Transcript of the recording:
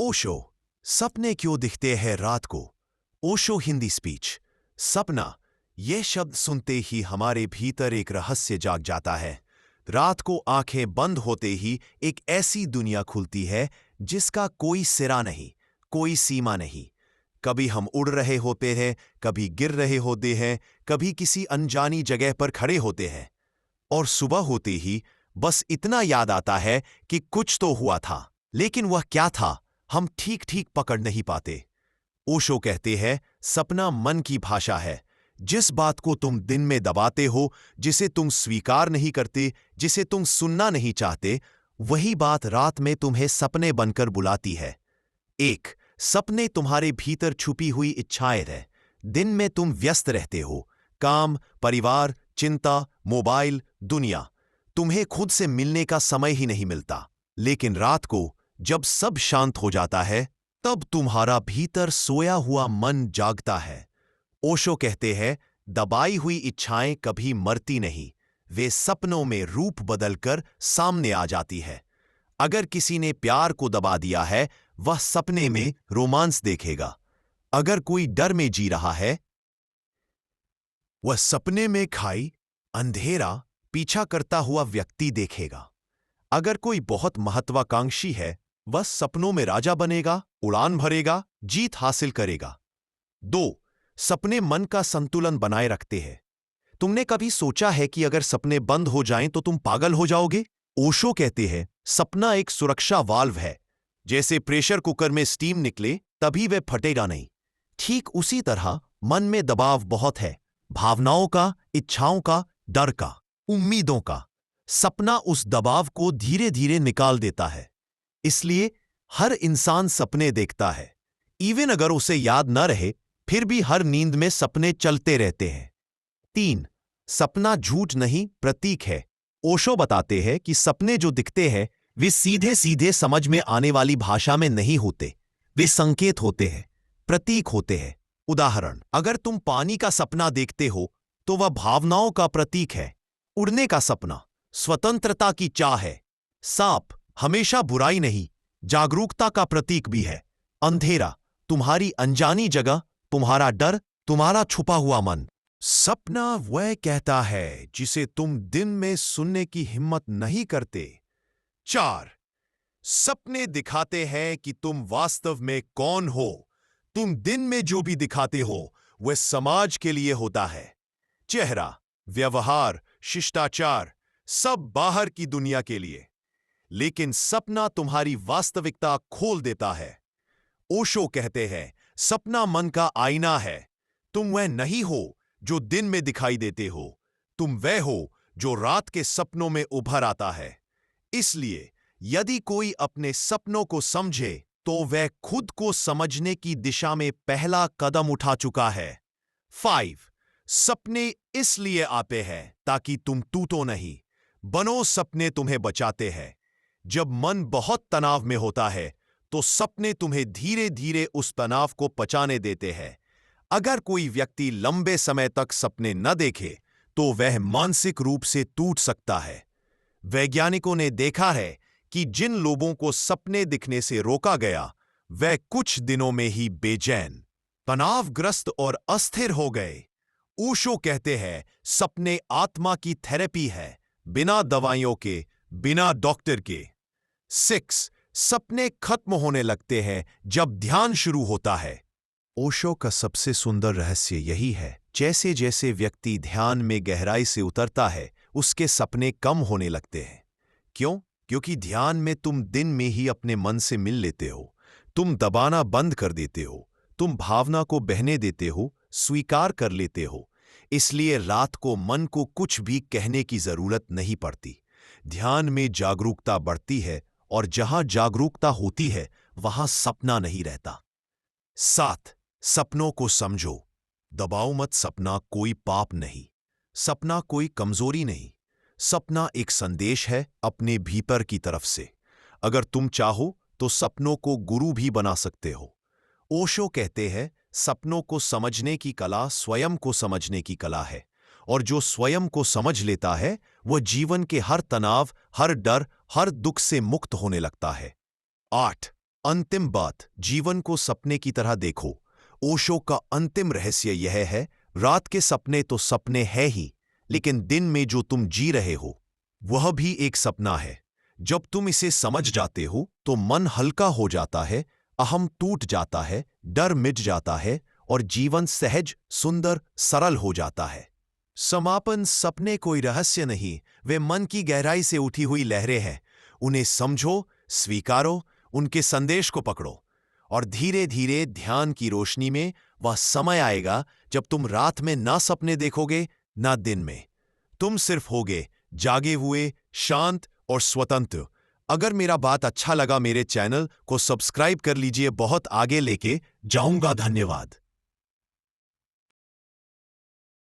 ओशो, सपने क्यों दिखते हैं रात को? ओशो हिंदी स्पीच। सपना, यह शब्द सुनते ही हमारे भीतर एक रहस्य जाग जाता है। रात को आंखें बंद होते ही एक ऐसी दुनिया खुलती है जिसका कोई सिरा नहीं, कोई सीमा नहीं। कभी हम उड़ रहे होते हैं, कभी गिर रहे होते हैं, कभी किसी अनजानी जगह पर खड़े होते हैं। और सुबह होते ही बस इतना याद आता है कि कुछ तो हुआ था, लेकिन वह क्या था हम ठीक ठीक पकड़ नहीं पाते। ओशो कहते हैं, सपना मन की भाषा है। जिस बात को तुम दिन में दबाते हो, जिसे तुम स्वीकार नहीं करते, जिसे तुम सुनना नहीं चाहते, वही बात रात में तुम्हें सपने बनकर बुलाती है। एक, सपने तुम्हारे भीतर छुपी हुई इच्छाएं हैं। दिन में तुम व्यस्त रहते हो, काम, परिवार, चिंता, मोबाइल, दुनिया। तुम्हें खुद से मिलने का समय ही नहीं मिलता। लेकिन रात को जब सब शांत हो जाता है, तब तुम्हारा भीतर सोया हुआ मन जागता है। ओशो कहते हैं, दबाई हुई इच्छाएं कभी मरती नहीं, वे सपनों में रूप बदलकर सामने आ जाती है। अगर किसी ने प्यार को दबा दिया है, वह सपने में रोमांस देखेगा। अगर कोई डर में जी रहा है, वह सपने में खाई, अंधेरा, पीछा करता हुआ व्यक्ति देखेगा। अगर कोई बहुत महत्वाकांक्षी है, वह सपनों में राजा बनेगा, उड़ान भरेगा, जीत हासिल करेगा। 2, सपने मन का संतुलन बनाए रखते हैं। तुमने कभी सोचा है कि अगर सपने बंद हो जाएं तो तुम पागल हो जाओगे? ओशो कहते हैं, सपना एक सुरक्षा वाल्व है। जैसे प्रेशर कुकर में स्टीम निकले तभी वह फटेगा नहीं, ठीक उसी तरह मन में दबाव बहुत है, भावनाओं का, इच्छाओं का, डर का, उम्मीदों का। सपना उस दबाव को धीरे धीरे निकाल देता है। इसलिए हर इंसान सपने देखता है। इवन अगर उसे याद न रहे, फिर भी हर नींद में सपने चलते रहते हैं। 3, सपना झूठ नहीं, प्रतीक है। ओशो बताते हैं कि सपने जो दिखते हैं वे सीधे सीधे समझ में आने वाली भाषा में नहीं होते, वे संकेत होते हैं, प्रतीक होते हैं। उदाहरण, अगर तुम पानी का सपना देखते हो तो वह भावनाओं का प्रतीक है। उड़ने का सपना स्वतंत्रता की चाह है। सांप हमेशा बुराई नहीं, जागरूकता का प्रतीक भी है। अंधेरा तुम्हारी अनजानी जगह, तुम्हारा डर, तुम्हारा छुपा हुआ मन। सपना वह कहता है जिसे तुम दिन में सुनने की हिम्मत नहीं करते। 4, सपने दिखाते हैं कि तुम वास्तव में कौन हो। तुम दिन में जो भी दिखाते हो वह समाज के लिए होता है। चेहरा, व्यवहार, शिष्टाचार, सब बाहर की दुनिया के लिए। लेकिन सपना तुम्हारी वास्तविकता खोल देता है। ओशो कहते हैं, सपना मन का आईना है। तुम वह नहीं हो जो दिन में दिखाई देते हो, तुम वह हो जो रात के सपनों में उभर आता है। इसलिए यदि कोई अपने सपनों को समझे तो वह खुद को समझने की दिशा में पहला कदम उठा चुका है। 5, सपने इसलिए आते हैं ताकि तुम टूटो नहीं, बनो सपने तुम्हें बचाते हैं। जब मन बहुत तनाव में होता है तो सपने तुम्हें धीरे धीरे उस तनाव को पचाने देते हैं। अगर कोई व्यक्ति लंबे समय तक सपने न देखे तो वह मानसिक रूप से टूट सकता है। वैज्ञानिकों ने देखा है कि जिन लोगों को सपने दिखने से रोका गया, वह कुछ दिनों में ही बेचैन, तनावग्रस्त और अस्थिर हो गए। ओशो कहते हैं, सपने आत्मा की थेरेपी है, बिना दवाइयों के, बिना डॉक्टर के। 6, सपने खत्म होने लगते हैं जब ध्यान शुरू होता है। ओशो का सबसे सुंदर रहस्य यही है, जैसे जैसे व्यक्ति ध्यान में गहराई से उतरता है, उसके सपने कम होने लगते हैं। क्यों? क्योंकि ध्यान में तुम दिन में ही अपने मन से मिल लेते हो। तुम दबाना बंद कर देते हो, तुम भावना को बहने देते हो, स्वीकार कर लेते हो। इसलिए रात को मन को कुछ भी कहने की जरूरत नहीं पड़ती। ध्यान में जागरूकता बढ़ती है, और जहां जागरूकता होती है वहां सपना नहीं रहता। 7, सपनों को समझो, दबाओ मत। सपना कोई पाप नहीं, सपना कोई कमजोरी नहीं। सपना एक संदेश है अपने भीतर की तरफ से। अगर तुम चाहो तो सपनों को गुरु भी बना सकते हो। ओशो कहते हैं, सपनों को समझने की कला स्वयं को समझने की कला है, और जो स्वयं को समझ लेता है वह जीवन के हर तनाव, हर डर, हर दुख से मुक्त होने लगता है। 8, अंतिम बात, जीवन को सपने की तरह देखो। ओशो का अंतिम रहस्य यह है, रात के सपने तो सपने हैं ही, लेकिन दिन में जो तुम जी रहे हो वह भी एक सपना है। जब तुम इसे समझ जाते हो तो मन हल्का हो जाता है, अहम टूट जाता है, डर मिट जाता है और जीवन सहज, सुंदर, सरल हो जाता है। समापन, सपने कोई रहस्य नहीं, वे मन की गहराई से उठी हुई लहरें हैं। उन्हें समझो, स्वीकारो, उनके संदेश को पकड़ो और धीरे धीरे ध्यान की रोशनी में वह समय आएगा जब तुम रात में ना सपने देखोगे ना दिन में। तुम सिर्फ होगे जागे हुए, शांत और स्वतंत्र। अगर मेरा बात अच्छा लगा, मेरे चैनल को सब्सक्राइब कर लीजिए, बहुत आगे लेके जाऊंगा। धन्यवाद।